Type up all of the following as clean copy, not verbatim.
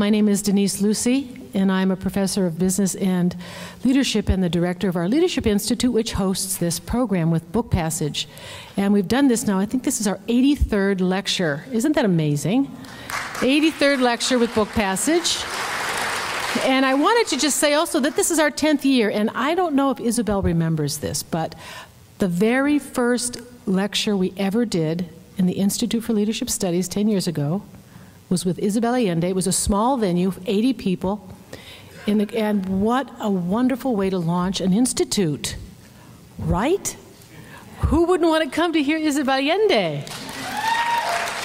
my name is Denise Lucy, and I'm a professor of business and leadership and the director of our Leadership Institute, which hosts this program with Book Passage. And we've done this now, I think this is our 83rd lecture. Isn't that amazing? 83rd lecture with Book Passage. And I wanted to just say also that this is our 10th year, and I don't know if Isabel remembers this, but the very first lecture we ever did in the Institute for Leadership Studies 10 years ago was with Isabel Allende. It was a small venue, 80 people, and what a wonderful way to launch an institute, right? Who wouldn't want to come to hear Isabel Allende?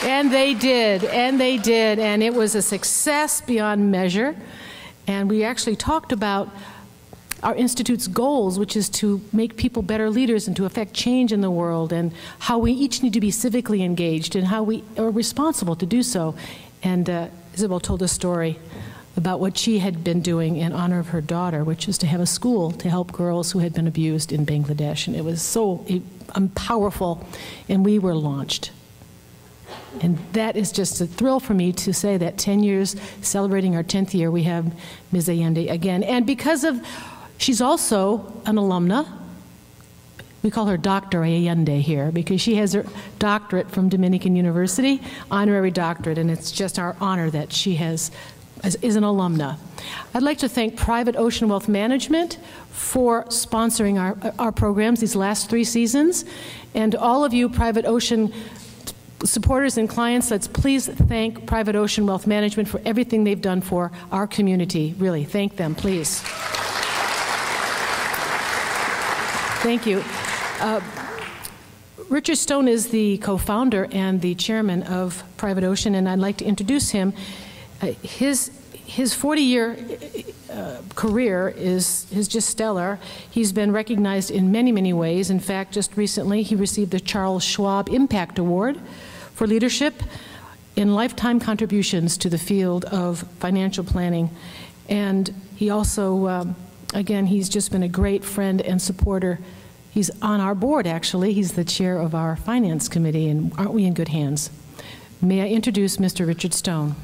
And they did, and it was a success beyond measure. And we actually talked about our Institute's goals, which is to make people better leaders and to affect change in the world, and how we each need to be civically engaged and how we are responsible to do so. And Isabel told a story about what she had been doing in honor of her daughter, which is to have a school to help girls who had been abused in Bangladesh. And it was so powerful, and we were launched. And that is just a thrill for me to say that 10 years, celebrating our 10th year, we have Ms. Allende again. And because of, she's also an alumna. We call her Dr. Allende here because she has her doctorate from Dominican University, honorary doctorate, and it's just our honor that she is an alumna. I'd like to thank Private Ocean Wealth Management for sponsoring our programs these last 3 seasons. And all of you Private Ocean supporters and clients, let's please thank Private Ocean Wealth Management for everything they've done for our community. Really, thank them, please. Thank you. Richard Stone is the co-founder and the chairman of Private Ocean, and I'd like to introduce him. His 40-year career is just stellar. He's been recognized in many, many ways. In fact, just recently, he received the Charles Schwab Impact Award for leadership in lifetime contributions to the field of financial planning. And he also, again, he's just been a great friend and supporter. He's on our board, actually. He's the chair of our finance committee, and aren't we in good hands? May I introduce Mr. Richard Stone.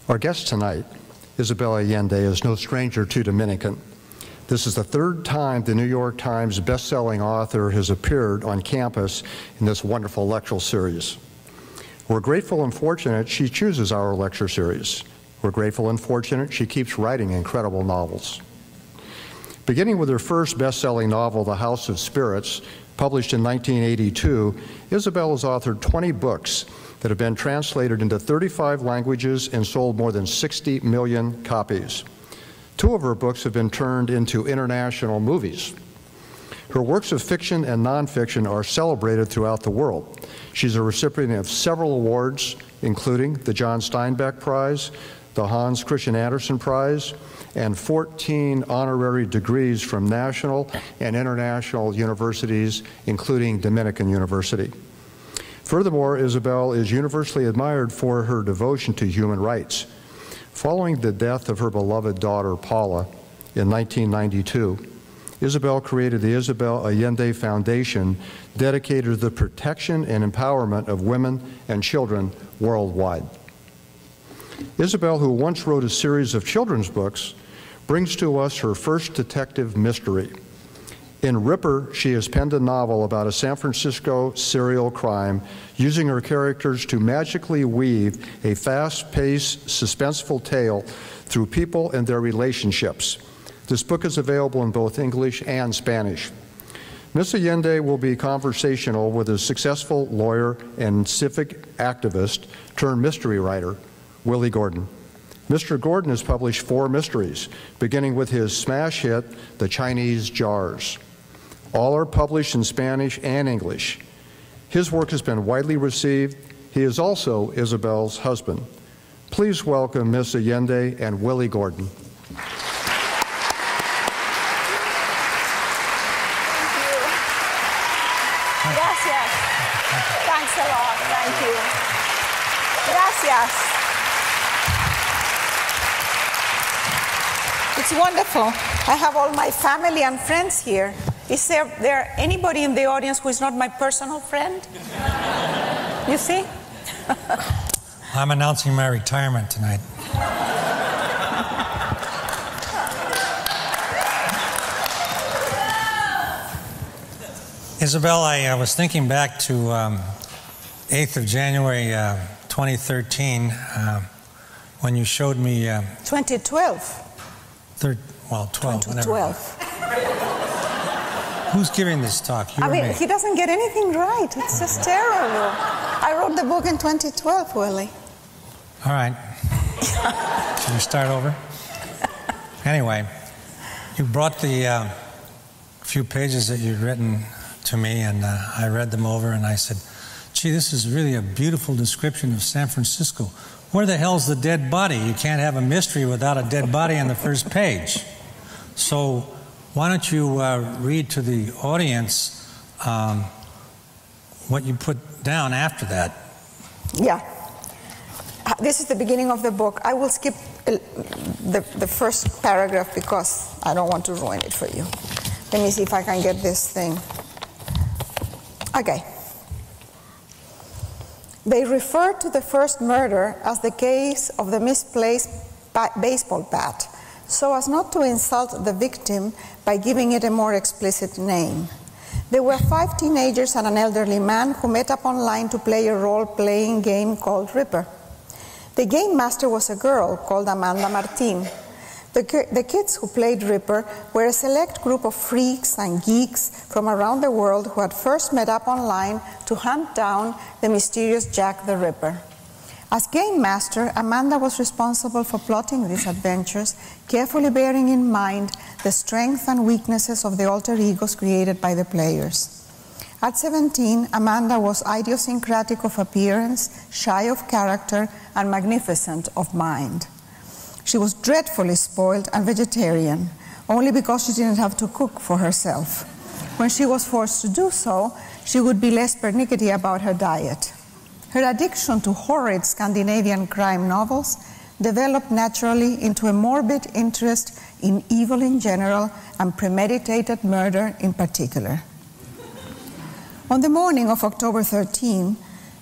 Our guest tonight, Isabel Allende, is no stranger to Dominican. This is the 3rd time the New York Times best-selling author has appeared on campus in this wonderful lecture series. We're grateful and fortunate she chooses our lecture series. We're grateful and fortunate she keeps writing incredible novels. Beginning with her first best-selling novel, The House of Spirits, published in 1982, Isabel has authored 20 books that have been translated into 35 languages and sold more than 60 million copies. 2 of her books have been turned into international movies. Her works of fiction and nonfiction are celebrated throughout the world. She's a recipient of several awards, including the John Steinbeck Prize, the Hans Christian Andersen Prize, and 14 honorary degrees from national and international universities, including Dominican University. Furthermore, Isabel is universally admired for her devotion to human rights. Following the death of her beloved daughter, Paula, in 1992, Isabel created the Isabel Allende Foundation, dedicated to the protection and empowerment of women and children worldwide. Isabel, who once wrote a series of children's books, brings to us her first detective mystery. In Ripper, she has penned a novel about a San Francisco serial crime, using her characters to magically weave a fast-paced, suspenseful tale through people and their relationships. This book is available in both English and Spanish. Ms. Allende will be conversational with a successful lawyer and civic activist turned mystery writer, Willie Gordon. Mr. Gordon has published 4 mysteries, beginning with his smash hit, The Chinese Jars. All are published in Spanish and English. His work has been widely received. He is also Isabel's husband. Please welcome Ms. Allende and Willie Gordon. Gracias. Thanks a lot. Thank you. Gracias. It's wonderful. I have all my family and friends here. Is there anybody in the audience who is not my personal friend? You see? I'm announcing my retirement tonight. Isabel, I was thinking back to 8th of January 2013 when you showed me 2012. 12, whatever. 2012. Who's giving this talk? You or me? He doesn't get anything right. It's just terrible. I wrote the book in 2012, Willie. All right. Should we start over? Anyway, you brought the few pages that you'd written to me, and I read them over, and I said, gee, this is really a beautiful description of San Francisco. Where the hell's the dead body? You can't have a mystery without a dead body on the first page. So why don't you read to the audience what you put down after that? Yeah. This is the beginning of the book. I will skip the first paragraph because I don't want to ruin it for you. Let me see if I can get this thing. Okay. They refer to the first murder as the case of the misplaced baseball bat, so as not to insult the victim by giving it a more explicit name. There were 5 teenagers and an elderly man who met up online to play a role-playing game called Ripper. The game master was a girl called Amanda Martin. The kids who played Ripper were a select group of freaks and geeks from around the world who had first met up online to hunt down the mysterious Jack the Ripper. As game master, Amanda was responsible for plotting these adventures, carefully bearing in mind the strengths and weaknesses of the alter egos created by the players. At 17, Amanda was idiosyncratic of appearance, shy of character, and magnificent of mind. She was dreadfully spoiled and vegetarian, only because she didn't have to cook for herself. When she was forced to do so, she would be less pernickety about her diet. Her addiction to horrid Scandinavian crime novels developed naturally into a morbid interest in evil in general and premeditated murder in particular. On the morning of October 13,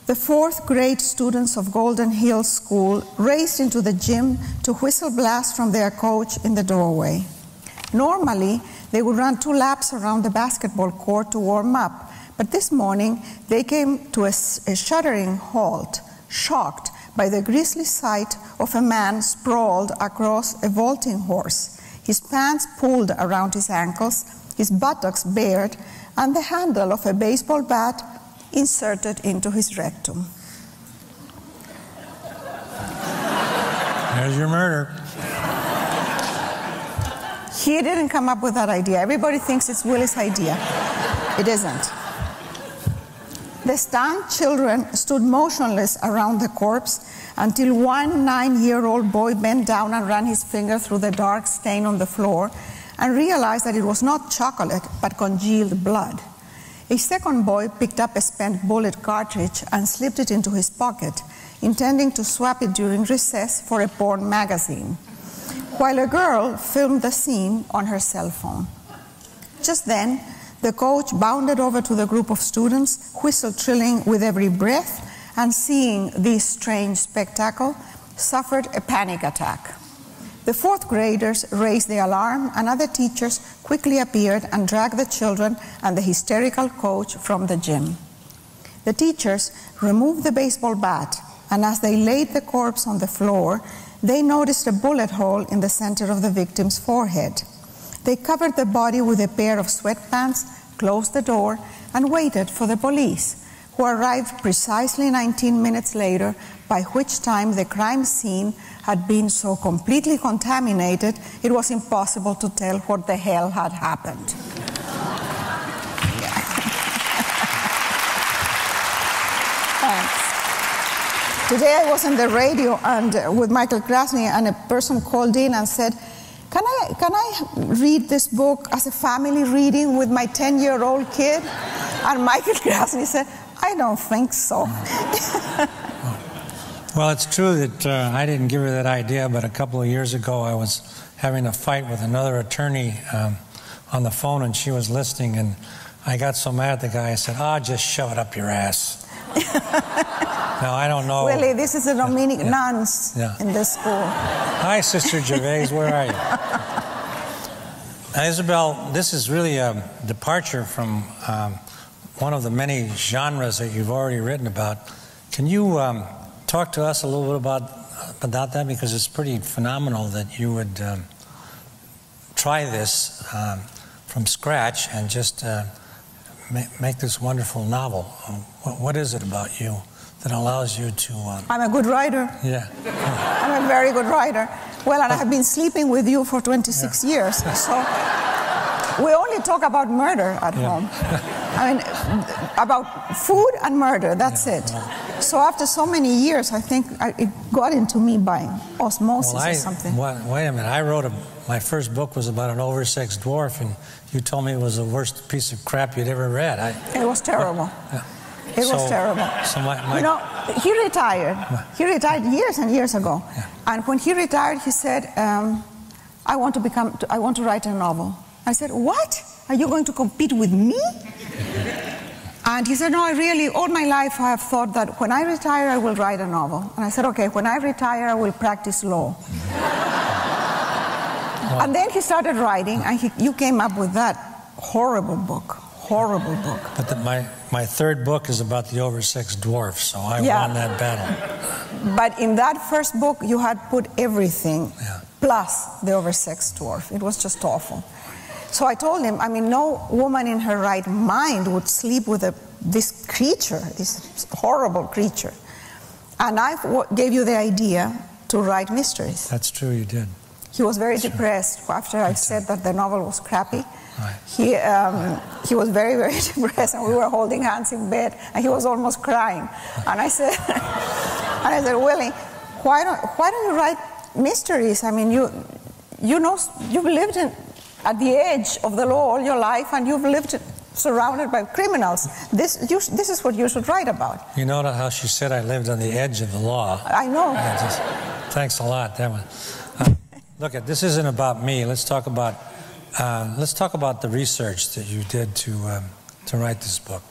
the 4th grade students of Golden Hills School raced into the gym to whistle blast from their coach in the doorway. Normally, they would run 2 laps around the basketball court to warm up, but this morning they came to a shuddering halt, shocked by the grisly sight of a man sprawled across a vaulting horse, his pants pulled around his ankles, his buttocks bared, and the handle of a baseball bat inserted into his rectum. There's your murder. He didn't come up with that idea. Everybody thinks it's Willie's idea. It isn't. The stunned children stood motionless around the corpse until one 9-year-old boy bent down and ran his finger through the dark stain on the floor and realized that it was not chocolate but congealed blood. A second boy picked up a spent bullet cartridge and slipped it into his pocket, intending to swap it during recess for a porn magazine, while a girl filmed the scene on her cell phone. Just then, the coach bounded over to the group of students, whistle trilling with every breath, and seeing this strange spectacle, suffered a panic attack. The 4th graders raised the alarm, and other teachers quickly appeared and dragged the children and the hysterical coach from the gym. The teachers removed the baseball bat, and as they laid the corpse on the floor, they noticed a bullet hole in the center of the victim's forehead. They covered the body with a pair of sweatpants, closed the door, and waited for the police, who arrived precisely 19 minutes later, by which time the crime scene had been so completely contaminated it was impossible to tell what the hell had happened. Thanks. Today I was on the radio and with Michael Krasny, and a person called in and said, can I read this book as a family reading with my 10-year-old kid? And Michael Krasny said, I don't think so. Well, it's true that I didn't give her that idea, but a couple of years ago I was having a fight with another attorney on the phone, and she was listening, and I got so mad at the guy, I said, just shove it up your ass. Now, I don't know. Willie, this is the Dominican nuns in this school. Hi, Sister Gervais, where are you? Isabel, this is really a departure from one of the many genres that you've already written about. Can you talk to us a little bit about that? Because it's pretty phenomenal that you would try this from scratch and just make this wonderful novel. What is it about you that allows you to... I'm a good writer. Yeah. I'm a very good writer. Well, and I have been sleeping with you for 26 years, so we only talk about murder at home. I mean, about food and murder, that's it. So after so many years, I think it got into me by osmosis or something. Wait a minute, I wrote my first book was about an oversexed dwarf, and you told me it was the worst piece of crap you'd ever read. It was terrible. It was terrible. So you know, he retired. He retired years and years ago. Yeah. And when he retired, he said, I want to write a novel. I said, what? Are you going to compete with me? And he said, no, all my life I have thought that when I retire, I will write a novel. And I said, okay, when I retire, I will practice law. And then he started writing, and you came up with that horrible book. Horrible book. But my third book is about the oversexed dwarf, so I won that battle. But in that first book, you had put everything, plus the oversexed dwarf. It was just awful. So I told him, I mean, no woman in her right mind would sleep with this creature, this horrible creature. And I gave you the idea to write mysteries. That's true, you did. He was very depressed after I said that the novel was crappy. Right. He was very, very depressed, and we were holding hands in bed, and he was almost crying. And I said, Willie, why don't you write mysteries? I mean, you've lived at the edge of the law all your life, and you've lived surrounded by criminals. This is what you should write about. You know how she said I lived on the edge of the law. I know. Thanks a lot. That one. Look, this isn't about me. Let's talk about the research that you did to write this book.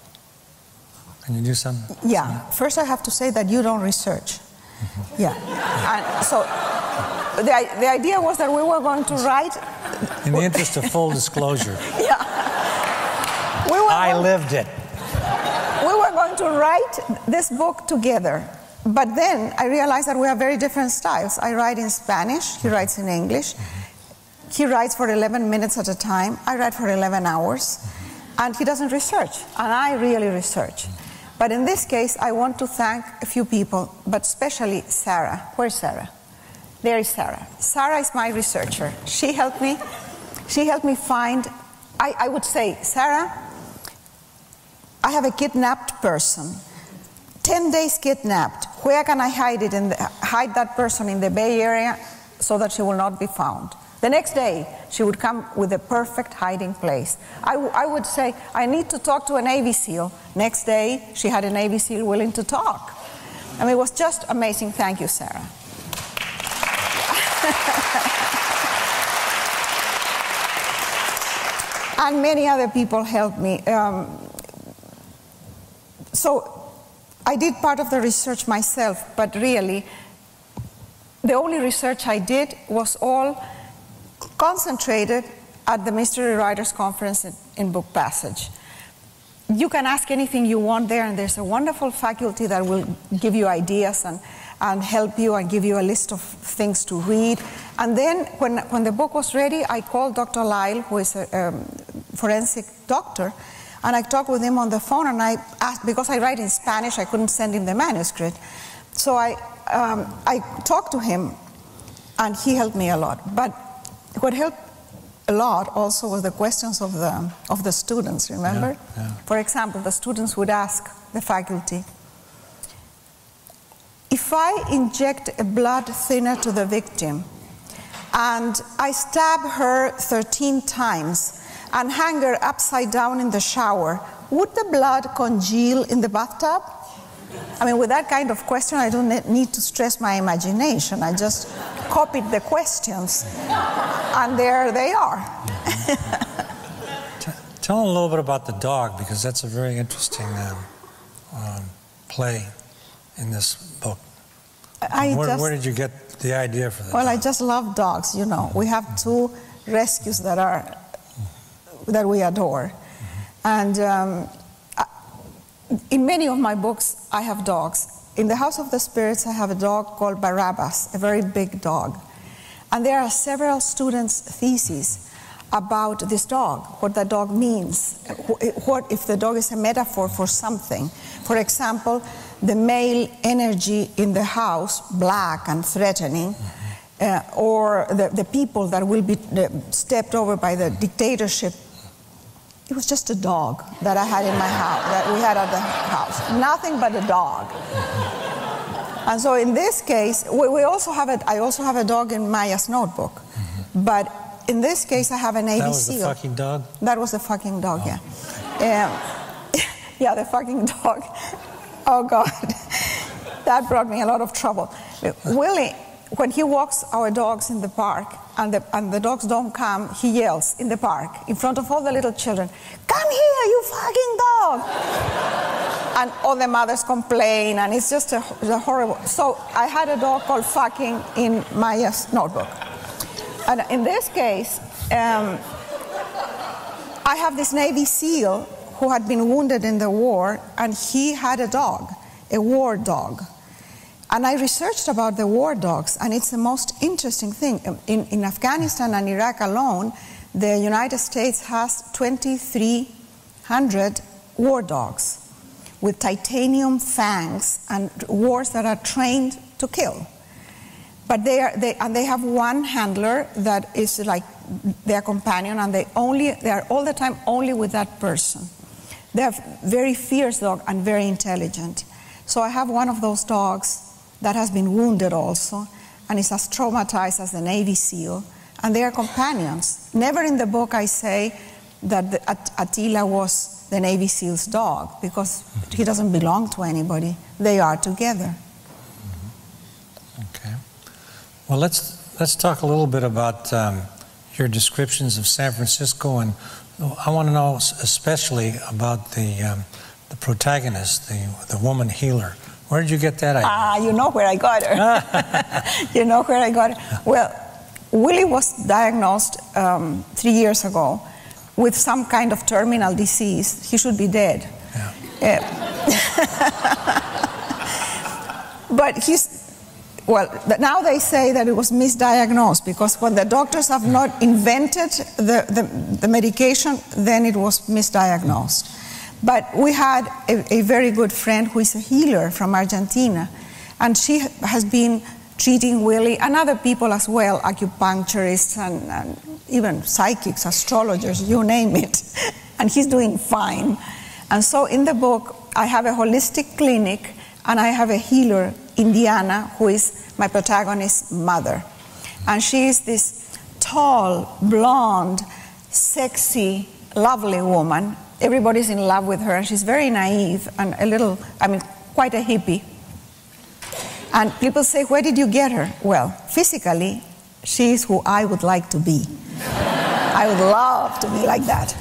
Can you do something? Yeah. First, I have to say that you don't research. Mm-hmm. Yeah. And so the idea was that we were going to write. In the interest of full disclosure. Yeah. I lived it. We were going to write this book together. But then I realized that we have very different styles. I write in Spanish, he writes in English. He writes for 11 minutes at a time. I write for 11 hours. And he doesn't research, and I really research. But in this case, I want to thank a few people, but especially Sarah. Where's Sarah? There is Sarah. Sarah is my researcher. She helped me find, I would say, Sarah, I have a kidnapped person. 10 days kidnapped. Where can I hide that person in the Bay Area so that she will not be found? The next day, she would come with a perfect hiding place. I would say, I need to talk to a Navy SEAL. Next day, she had a Navy SEAL willing to talk. I mean, it was just amazing. Thank you, Sarah. And many other people helped me. So I did part of the research myself, but really, the only research I did was all concentrated at the Mystery Writers Conference in Book Passage. You can ask anything you want there, and there's a wonderful faculty that will give you ideas and help you and give you a list of things to read. And then when the book was ready, I called Dr. Lyle, who is a forensic doctor, and I talked with him on the phone, and I asked, because I write in Spanish, I couldn't send him the manuscript. So I talked to him, and he helped me a lot. But what helped a lot also was the questions of the students, remember? Yeah, yeah. For example, the students would ask the faculty, if I inject a blood thinner to the victim, and I stab her 13 times, and hang her upside down in the shower, would the blood congeal in the bathtub? I mean, with that kind of question, I don't need to stress my imagination. I just copied the questions, and there they are. Tell them a little bit about the dog, because that's a very interesting play in this book. Where did you get the idea for that? Well, I just love dogs, you know. We have 2 rescues that we adore. And in many of my books, I have dogs. In The House of the Spirits, I have a dog called Barabbas, a very big dog. And there are several students' theses about this dog, what that dog means, what if the dog is a metaphor for something. For example, the male energy in the house, black and threatening, or the people that will be stepped over by the dictatorship. It was just a dog that I had in my house, that we had at the house. Nothing but a dog. And so in this case, I also have a dog in Maya's notebook. But in this case, I have a Navy SEAL. That was the fucking dog? That was the fucking dog, yeah. Yeah, the fucking dog. Oh, God. That brought me a lot of trouble. Willie, when he walks our dogs in the park, and the dogs don't come, he yells in the park, in front of all the little children, "Come here, you fucking dog!" And all the mothers complain, and it's just a horrible... So I had a dog called Fucking in Maya's notebook. And in this case, I have this Navy SEAL who had been wounded in the war, and he had a dog, a war dog. And I researched about the war dogs, and it's the most interesting thing. In Afghanistan and Iraq alone, the United States has 2,300 war dogs with titanium fangs and wars that are trained to kill. But they have one handler that is like their companion, and they are all the time only with that person. They're very fierce dog and very intelligent. So I have one of those dogs that has been wounded also, and is as traumatized as the Navy SEAL, and they are companions. Never in the book I say that Attila was the Navy SEAL's dog, because he doesn't belong to anybody. They are together. Okay. Well, let's talk a little bit about your descriptions of San Francisco, and I want to know especially about the protagonist, the woman healer. Where did you get that idea? You know where I got her. You know where I got her. Well, Willie was diagnosed 3 years ago with some kind of terminal disease. He should be dead. Yeah. But now they say that it was misdiagnosed, because when the doctors have not invented the medication, then it was misdiagnosed. But we had a very good friend who is a healer from Argentina, and she has been treating Willie and other people as well, acupuncturists and even psychics, astrologers, you name it. And he's doing fine. And so in the book, I have a holistic clinic, and I have a healer, Indiana, who is my protagonist's mother. And she is this tall, blonde, sexy, lovely woman. Everybody's in love with her, and she's very naive and quite a hippie. And people say, where did you get her? Well, physically, she's who I would like to be. I would love to be like that.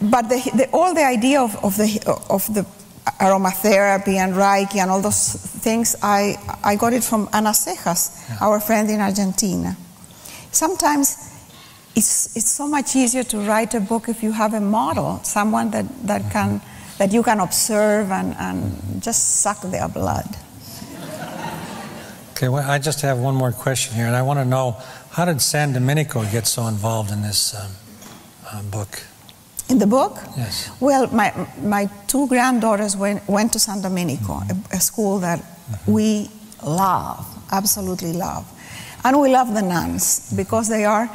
But all the idea of the aromatherapy and Reiki and all those things, I got it from Ana Cejas, our friend in Argentina. Sometimes it's so much easier to write a book if you have a model, someone that you can observe and just suck their blood. Okay, well, I just have one more question here, and I want to know, how did San Domenico get so involved in this book? In the book? Yes. Well, my 2 granddaughters went to San Domenico, a school that we love, absolutely love. And we love the nuns, because they are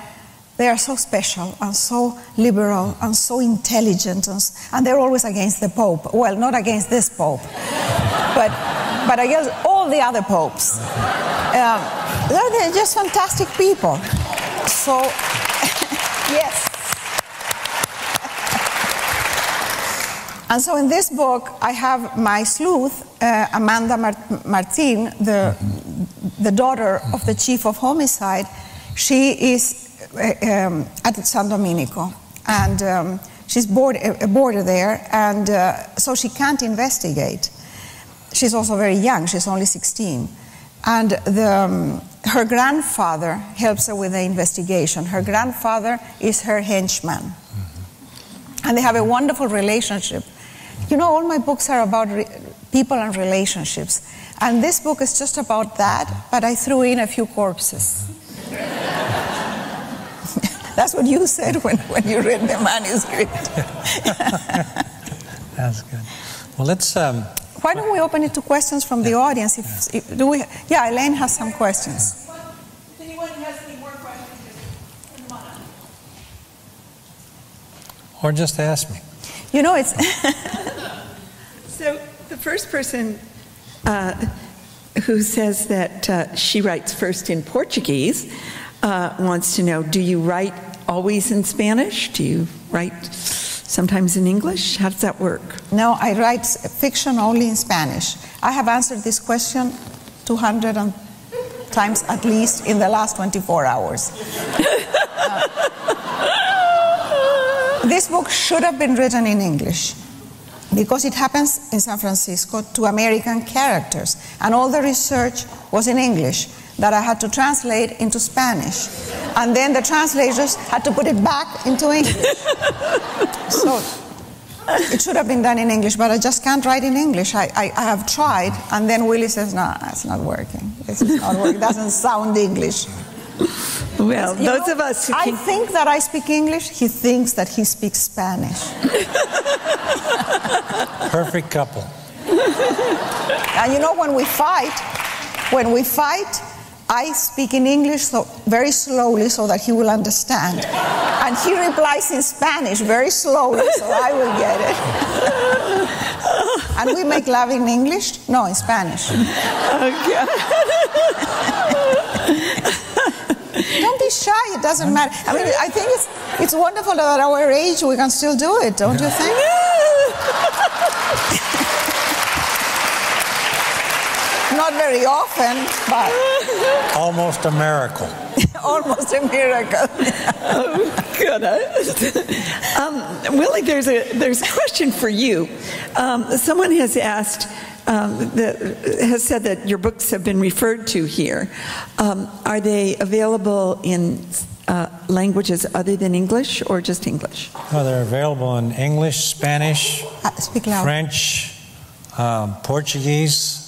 so special and so liberal and so intelligent, and they're always against the Pope. Well, not against this Pope, but against all the other popes. They're just fantastic people. So, yes. And so in this book, I have my sleuth, Amanda Martin, the daughter of the chief of homicide. She is at San Domenico, and she's a boarder there, and so she can't investigate. She's also very young, she's only 16. And her grandfather helps her with the investigation. Her grandfather is her henchman. And they have a wonderful relationship. You know, all my books are about people and relationships. And this book is just about that, but I threw in a few corpses. That's what you said when you read the manuscript. That's good. Well, let's... Why don't we open it to questions from the audience? Yeah, Elaine has some questions. If anyone has any more questions, come on up. Or just ask me. You know, it's... So the first person who says that she writes first in Portuguese wants to know, do you write always in Spanish? Do you write sometimes in English? How does that work? No, I write fiction only in Spanish. I have answered this question 200 times at least in the last 24 hours. This book should have been written in English because it happens in San Francisco to American characters, and all the research was in English that I had to translate into Spanish, and then the translators had to put it back into English. So it should have been done in English, but I just can't write in English. I have tried, and then Willie says, no, it's not working. It's not working. It doesn't sound English. Well, those of us who I think that I speak English, he thinks that he speaks Spanish. Perfect couple. And you know, when we fight, I speak in English so very slowly so that he will understand. And he replies in Spanish very slowly so I will get it. And we make love in English? No, in Spanish. Okay. Don't be shy, it doesn't matter. I mean, I think it's wonderful that at our age we can still do it, don't you think? Not very often, but... Almost a miracle. Almost a miracle. Oh, good. Willie, there's a question for you. Someone has asked, has said that your books have been referred to here. Are they available in languages other than English or just English? Oh, they're available in English, Spanish, Speak loud. French, Portuguese,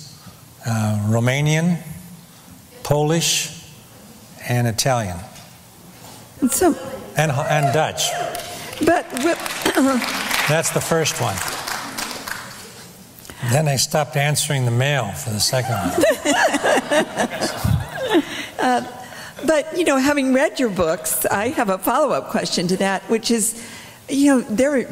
Romanian, Polish, and Italian. So, and Dutch. But That's the first one. Then I stopped answering the mail for the second one. But, you know, having read your books, I have a follow-up question to that, which is, you know, they're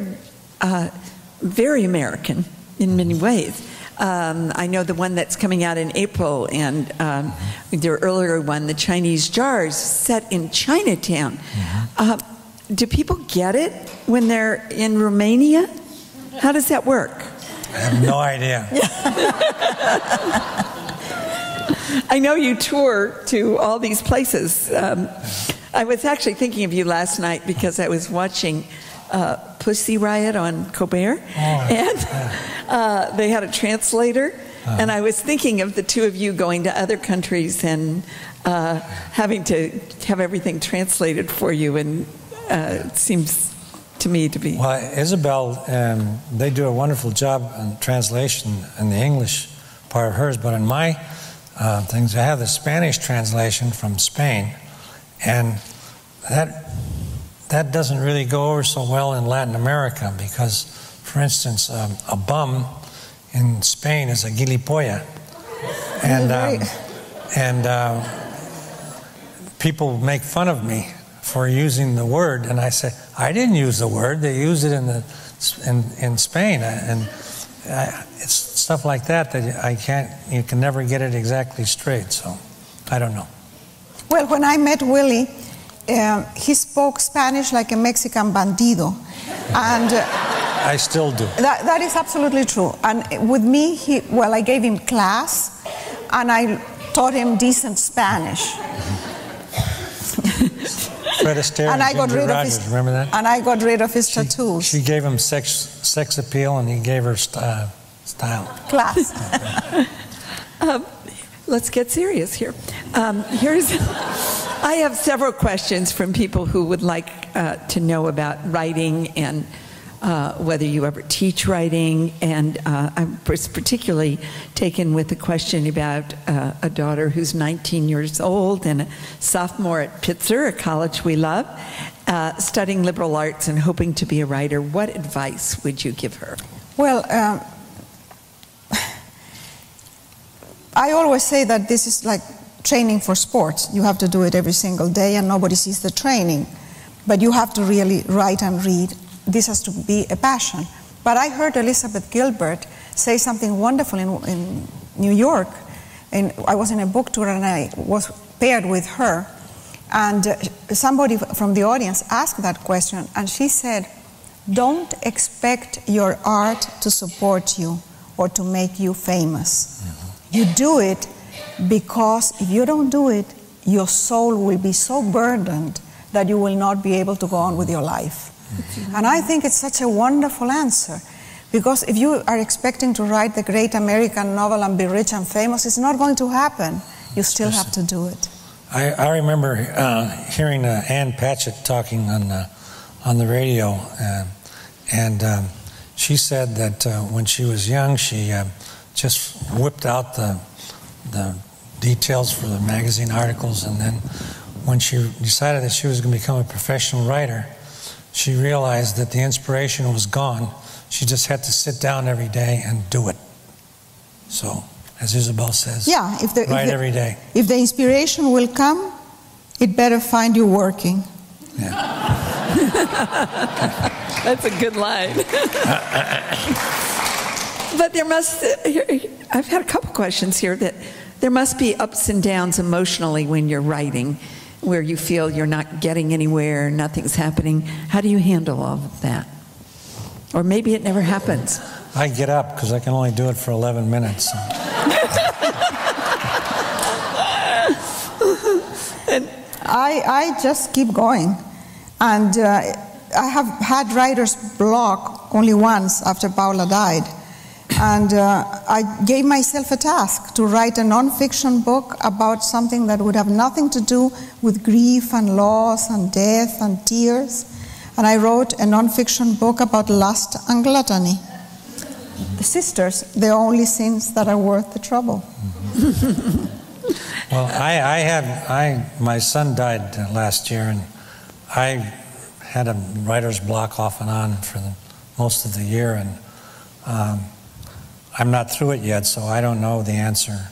very American in many ways. I know the one that's coming out in April, and their earlier one, The Chinese Jars, set in Chinatown. Do people get it when they're in Romania? How does that work? I have no idea. I know you tour to all these places. I was actually thinking of you last night because I was watching Pussy Riot on Colbert, and they had a translator, and I was thinking of the two of you going to other countries and having to have everything translated for you, and it seems to me to be... Well, Isabel, they do a wonderful job on translation in the English part of hers, but in my things, I have the Spanish translation from Spain, and that doesn't really go over so well in Latin America because, for instance, a bum in Spain is a gilipollas, and people make fun of me for using the word, and I say I didn't use the word; they use it in Spain, and it's stuff like that you can never get it exactly straight. So I don't know. Well, when I met Willie, he spoke Spanish like a Mexican bandido, and I still do. That is absolutely true. And with me, I gave him class, and I taught him decent Spanish. Fred Astaire and Ginger Rogers, remember that? And I got rid of his tattoos. She gave him sex appeal, and he gave her style. Class. Let's get serious here. I have several questions from people who would like to know about writing and whether you ever teach writing. And I was particularly taken with the question about a daughter who's 19 years old and a sophomore at Pitzer, a college we love, studying liberal arts and hoping to be a writer. What advice would you give her? Well, I always say that this is like training for sports. You have to do it every single day and nobody sees the training. But you have to really write and read. This has to be a passion. But I heard Elizabeth Gilbert say something wonderful in New York. And I was in a book tour and I was paired with her. And somebody from the audience asked that question. And she said, don't expect your art to support you or to make you famous. You do it because if you don't do it, your soul will be so burdened that you will not be able to go on with your life. And I think it's such a wonderful answer, because if you are expecting to write the great American novel and be rich and famous, it's not going to happen. You still have to do it. I remember hearing Ann Patchett talking on the radio, and she said that when she was young, she just whipped out the details for the magazine articles, and then when she decided that she was going to become a professional writer, she realized that the inspiration was gone. She just had to sit down every day and do it. So, as Isabel says, write every day. If the inspiration will come, it better find you working. Yeah. That's a good line. But there must, I've had a couple questions here, that there must be ups and downs emotionally when you're writing, where you feel you're not getting anywhere, nothing's happening. How do you handle all of that? Or maybe it never happens. I get up because I can only do it for 11 minutes. And I just keep going. And I have had writer's block only once after Paula died. And I gave myself a task to write a nonfiction book about something that would have nothing to do with grief and loss and death and tears. And I wrote a nonfiction book about lust and gluttony. The sisters, the only sins that are worth the trouble. Well, my son died last year, and I had a writer's block off and on for most of the year, and I'm not through it yet, so I don't know the answer.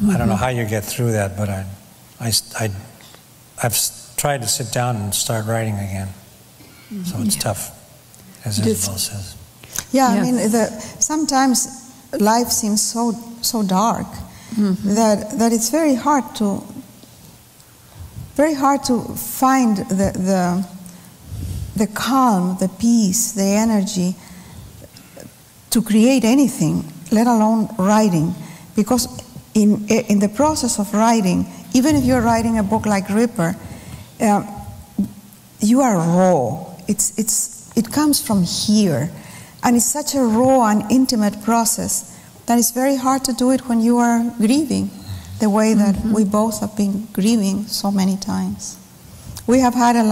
I don't know how you get through that, but I've tried to sit down and start writing again. So it's tough, as Isabel says. Yeah, I mean, sometimes life seems so dark that it's very hard to find the calm, the peace, the energy to create anything, let alone writing. Because in the process of writing, even if you're writing a book like Ripper, you are raw. It comes from here. And it's such a raw and intimate process that it's very hard to do it when you are grieving, the way that we both have been grieving so many times. We have had a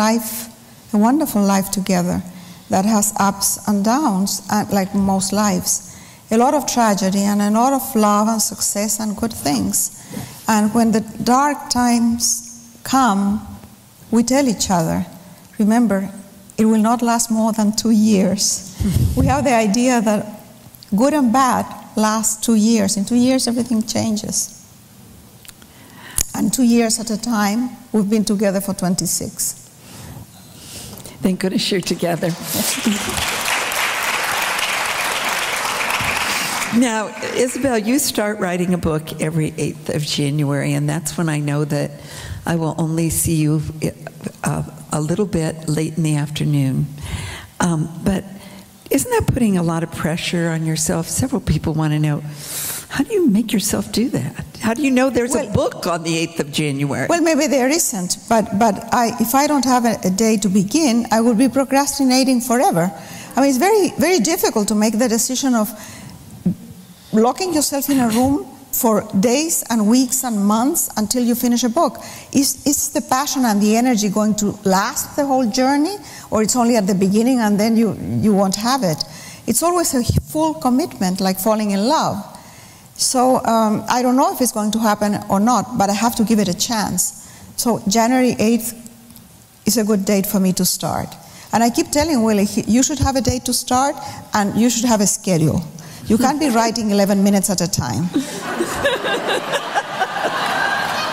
wonderful life together that has ups and downs, like most lives. A lot of tragedy and a lot of love and success and good things. And when the dark times come, we tell each other, remember, it will not last more than 2 years. We have the idea that good and bad last 2 years. In 2 years, everything changes. And 2 years at a time, we've been together for 26. Thank goodness you're together. Now, Isabel, you start writing a book every 8th of January, and that's when I know that I will only see you a little bit late in the afternoon. But isn't that putting a lot of pressure on yourself? Several people want to know, how do you make yourself do that? How do you know there's a book on the 8th of January? Well, maybe there isn't, but if I don't have a day to begin, I will be procrastinating forever. I mean, it's very, very difficult to make the decision of locking yourself in a room for days and weeks and months until you finish a book. Is the passion and the energy going to last the whole journey, or it's only at the beginning and then you won't have it? It's always a full commitment, like falling in love. So I don't know if it's going to happen or not, but I have to give it a chance. So January 8th is a good date for me to start. And I keep telling Willie, you should have a date to start and you should have a schedule. You can't be writing 11 minutes at a time.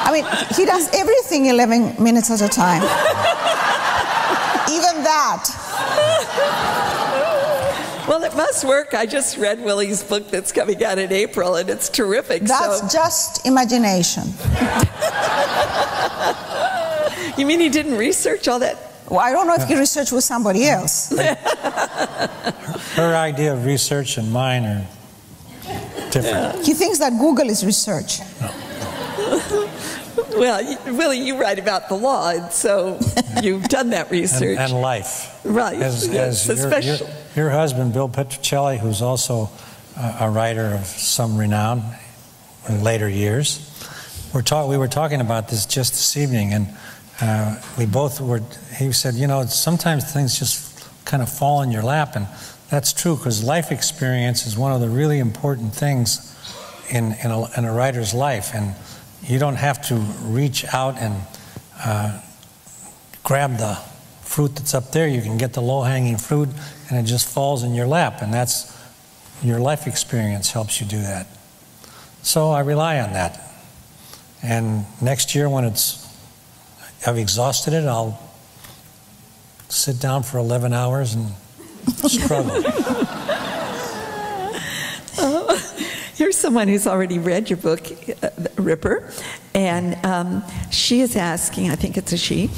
I mean, he does everything 11 minutes at a time. Even that. Well, it must work. I just read Willie's book that's coming out in April, and it's terrific. That's just imagination. You mean he didn't research all that? Well, I don't know if he researched with somebody else. Her idea of research and mine are different. He thinks that Google is research. No. Well, Willie, you write about the law, and so you've done that research. And life. Right. As your husband, Bill Petruccelli, who's also a writer of some renown in later years, we were talking about this just this evening, and he said, you know, sometimes things just kind of fall in your lap, and that's true, because life experience is one of the really important things in a writer's life, and you don't have to reach out and grab the fruit that's up there. You can get the low-hanging fruit, and it just falls in your lap, and that's your life experience helps you do that. So I rely on that. And next year, when I've exhausted it, I'll sit down for 11 hours and struggle. Here's someone who's already read your book, Ripper, and she is asking, I think it's a she,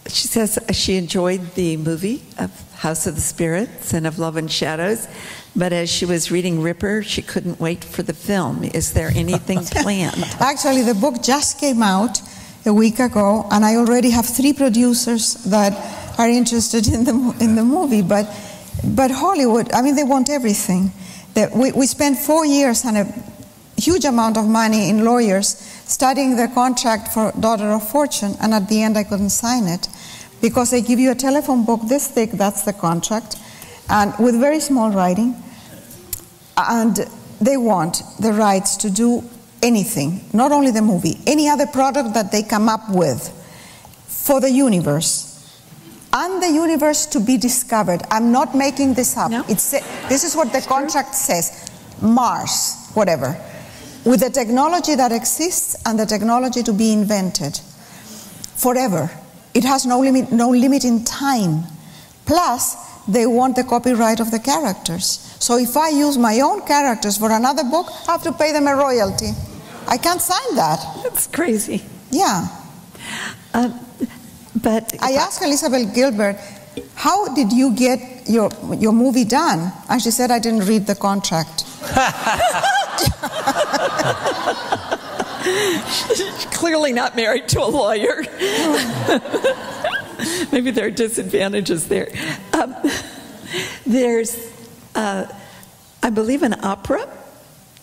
she says she enjoyed the movie of House of the Spirits and of Love and Shadows, but as she was reading Ripper, she couldn't wait for the film. Is there anything planned? Actually, the book just came out a week ago, and I already have 3 producers that are interested in the movie, but Hollywood, I mean, they want everything. We spent 4 years and a huge amount of money in lawyers studying the contract for Daughter of Fortune, and at the end I couldn't sign it because they give you a telephone book this thick, that's the contract, and with very small writing, and they want the rights to do anything, not only the movie, any other product that they come up with for the universe. And the universe to be discovered. I'm not making this up. No. This is what the contract says. Mars, whatever. With the technology that exists and the technology to be invented. Forever. It has no limit in time. Plus, they want the copyright of the characters. So if I use my own characters for another book, I have to pay them a royalty. I can't sign that. That's crazy. Yeah. But I asked Elizabeth Gilbert, how did you get your movie done? And she said, I didn't read the contract. Clearly not married to a lawyer. Maybe there are disadvantages there. There's, I believe, an opera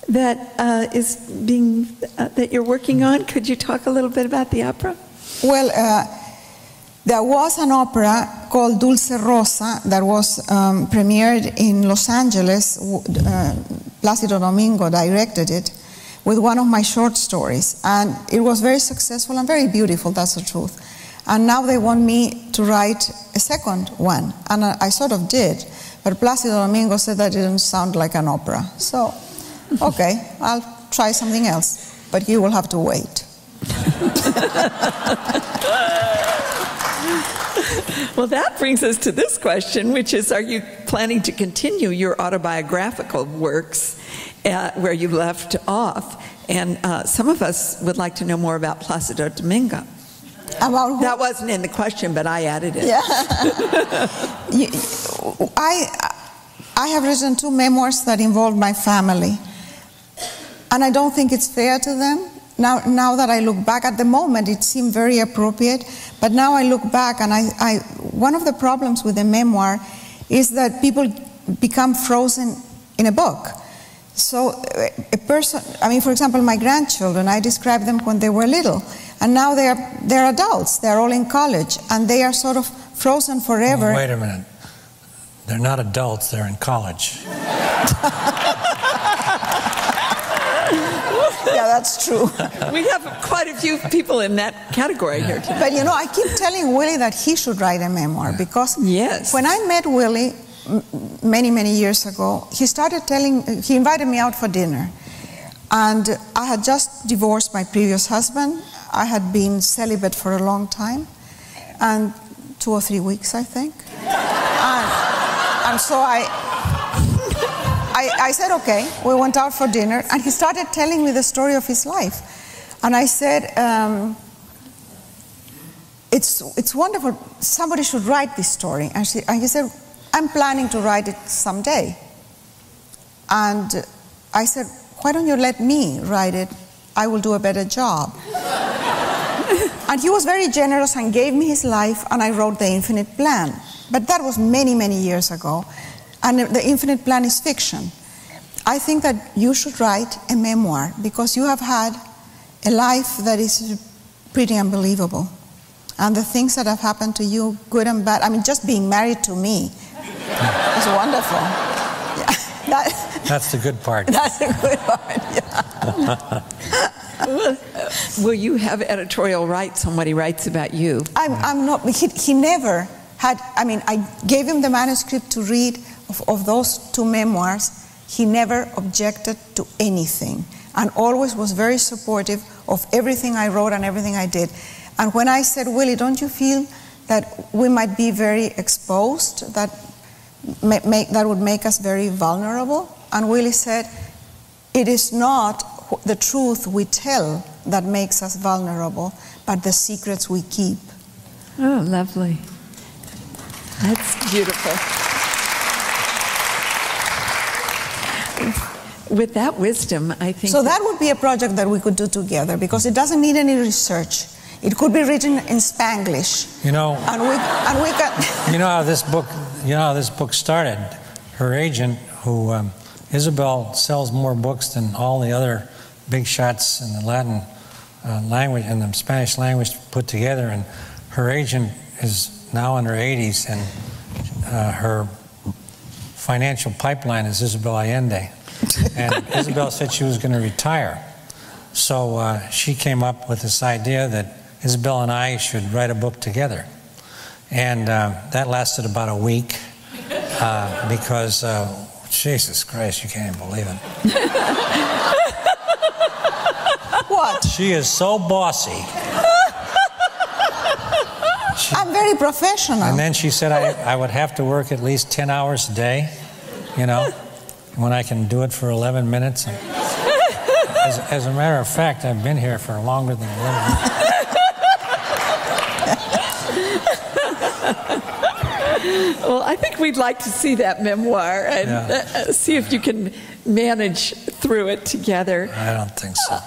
that is that you're working on. Could you talk a little bit about the opera? Well, there was an opera called Dulce Rosa that was premiered in Los Angeles. Plácido Domingo directed it with one of my short stories. And it was very successful and very beautiful, that's the truth. And now they want me to write a second one. And I sort of did. But Plácido Domingo said that didn't sound like an opera. So, okay, I'll try something else. But you will have to wait. Well, that brings us to this question, which is, are you planning to continue your autobiographical works where you left off? And some of us would like to know more about Plácido Domingo. About that wasn't in the question, but I added it. Yeah. I have written 2 memoirs that involve my family. And I don't think it's fair to them. Now that I look back, at the moment it seemed very appropriate, but now I look back and one of the problems with the memoir is that people become frozen in a book. So a person, I mean, for example, my grandchildren, I described them when they were little, and now they're adults, they're all in college, and they are sort of frozen forever. Well, wait a minute. They're not adults, they're in college. Yeah, that's true. We have quite a few people in that category here today. But you know, I keep telling Willie that he should write a memoir because when I met Willie many, many years ago, he invited me out for dinner. And I had just divorced my previous husband. I had been celibate for a long time, and 2 or 3 weeks, I think. And so I said, okay, we went out for dinner, and he started telling me the story of his life. And I said, it's wonderful, somebody should write this story. And he said, I'm planning to write it someday. And I said, why don't you let me write it? I will do a better job. And he was very generous and gave me his life, and I wrote The Infinite Plan. But that was many, many years ago. And The Infinite Plan is fiction. I think that you should write a memoir because you have had a life that is pretty unbelievable. And the things that have happened to you, good and bad, I mean, just being married to me is wonderful. Yeah, that's the good part. That's the good part, yeah. Will you have editorial rights? Somebody writes about you. I'm not, he never had, I mean, I gave him the manuscript to read of those 2 memoirs. He never objected to anything and always was very supportive of everything I wrote and everything I did. And when I said, Willie, don't you feel that we might be very exposed, that would make us very vulnerable? And Willie said, it is not the truth we tell that makes us vulnerable, but the secrets we keep. Oh, lovely. That's beautiful. With that wisdom, I think... So that would be a project that we could do together, because it doesn't need any research. It could be written in Spanglish. You know... And we can... You know how this book started? Her agent, who... Isabel sells more books than all the other big shots in the Latin language and the Spanish language put together, and her agent is now in her 80s, and her financial pipeline is Isabel Allende. And Isabel said she was going to retire. So she came up with this idea that Isabel and I should write a book together. And that lasted about a week because, Jesus Christ, you can't even believe it. What? She is so bossy. I'm very professional. And then she said I would have to work at least 10 hours a day, you know, when I can do it for 11 minutes. And as a matter of fact, I've been here for longer than 11 minutes. Well, I think we'd like to see that memoir and see if you can manage through it together. I don't think so.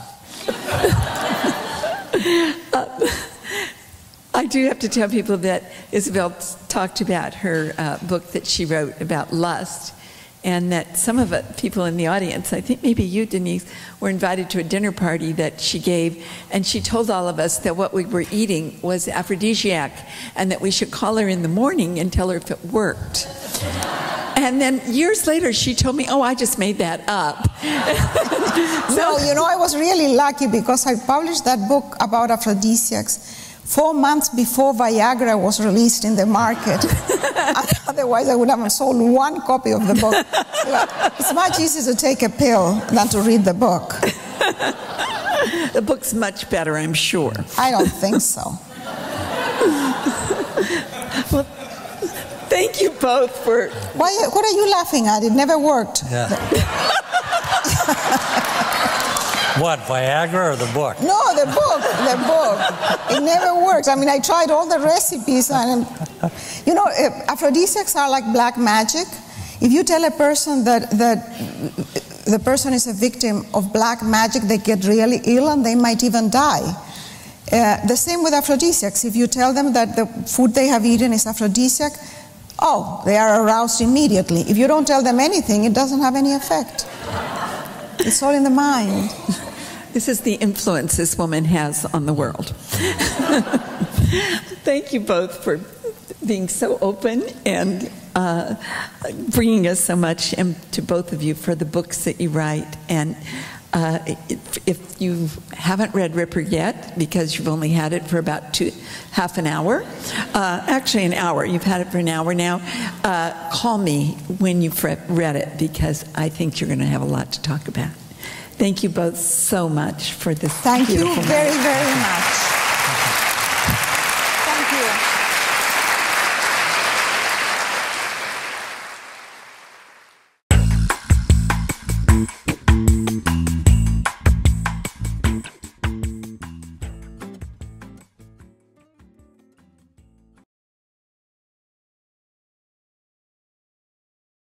I do have to tell people that Isabel talked about her book that she wrote about lust, and that some of the people in the audience, I think maybe you, Denise, were invited to a dinner party that she gave, and she told all of us that what we were eating was aphrodisiac and that we should call her in the morning and tell her if it worked. And then years later, she told me, oh, I just made that up. No, you know, I was really lucky because I published that book about aphrodisiacs 4 months before Viagra was released in the market. Otherwise, I would have sold 1 copy of the book. It's much easier to take a pill than to read the book. The book's much better, I'm sure. I don't think so. Well, thank you both for... What are you laughing at? It never worked. Yeah. What, Viagra or the book? No, the book. It never works. I mean, I tried all the recipes, and you know, aphrodisiacs are like black magic. If you tell a person that the person is a victim of black magic, they get really ill and they might even die. The same with aphrodisiacs. If you tell them that the food they have eaten is aphrodisiac, oh, they are aroused immediately. If you don't tell them anything, it doesn't have any effect. It's all in the mind. This is the influence this woman has on the world. Thank you both for being so open and bringing us so much, and to both of you for the books that you write. And if you haven't read Ripper yet, because you've only had it for about half an hour, actually an hour, you've had it for an hour now, call me when you've read it, because I think you're going to have a lot to talk about. Thank you both so much for this. Thank you very, very much. Thank you.